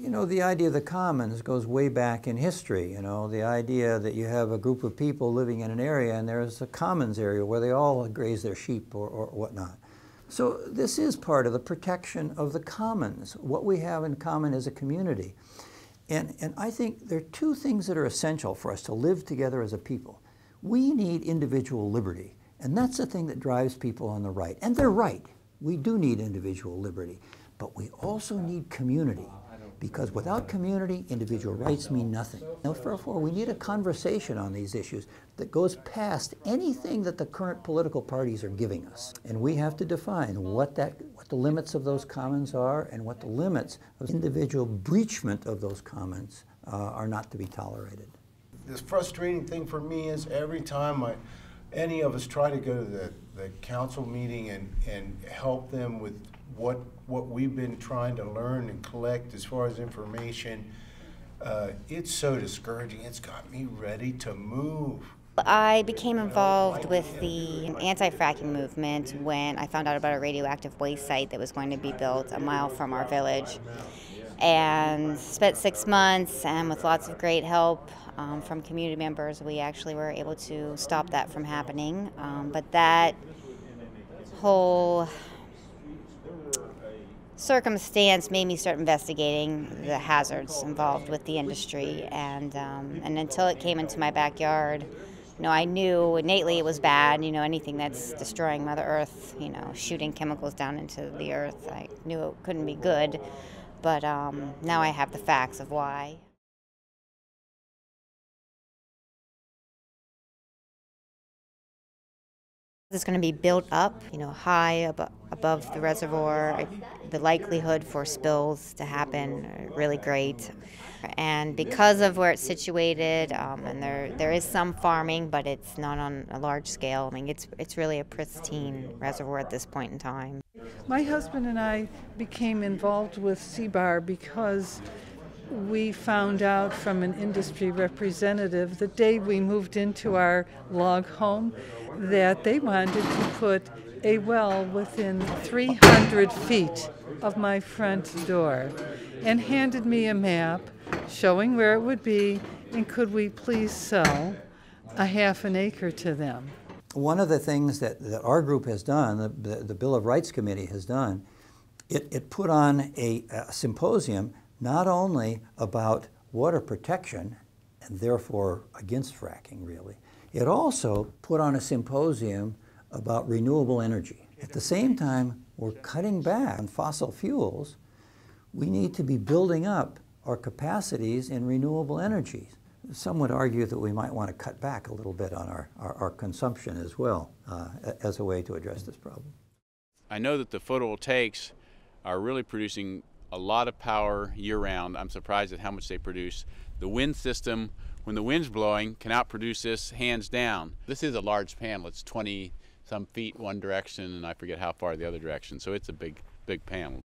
You know, the idea of the commons goes way back in history, you know, the idea that you have a group of people living in an area and there's a commons area where they all graze their sheep or whatnot. So this is part of the protection of the commons, what we have in common as a community. And I think there are two things that are essential for us to live together as a people. We need individual liberty, and that's the thing that drives people on the right. And they're right. We do need individual liberty, but we also need community. Because without community, individual rights mean nothing. Now, therefore, we need a conversation on these issues that goes past anything that the current political parties are giving us. And we have to define what the limits of those commons are and what the limits of individual breachment of those commons are not to be tolerated. The frustrating thing for me is every time any of us try to go to the council meeting and help them with what we've been trying to learn and collect as far as information, it's so discouraging. It's got me ready to move. I became involved with the anti-fracking movement when I found out about a radioactive waste site that was going to be built a mile from our village. And spent 6 months, and with lots of great help from community members, we actually were able to stop that from happening. But that whole circumstance made me start investigating the hazards involved with the industry, and until it came into my backyard, you know, I knew innately it was bad. You know, anything that's destroying Mother Earth, you know, shooting chemicals down into the earth, I knew it couldn't be good. But now I have the facts of why. It's going to be built up, you know, high above the reservoir. The likelihood for spills to happen are really great. And because of where it's situated, and there is some farming, but it's not on a large scale. I mean, it's really a pristine reservoir at this point in time. My husband and I became involved with CBAR because we found out from an industry representative the day we moved into our log home that they wanted to put a well within 300 feet of my front door and handed me a map showing where it would be and could we please sell a half an acre to them. One of the things that our group has done, the Bill of Rights Committee has done, it put on a symposium not only about water protection and therefore against fracking really, it also put on a symposium about renewable energy. At the same time, we're cutting back on fossil fuels. We need to be building up our capacities in renewable energies. Some would argue that we might want to cut back a little bit on our consumption as well as a way to address this problem. I know that the photovoltaics are really producing a lot of power year-round. I'm surprised at how much they produce. The wind system, when the wind's blowing, can outproduce this hands down. This is a large panel. It's 20-some feet one direction, and I forget how far the other direction. So it's a big panel.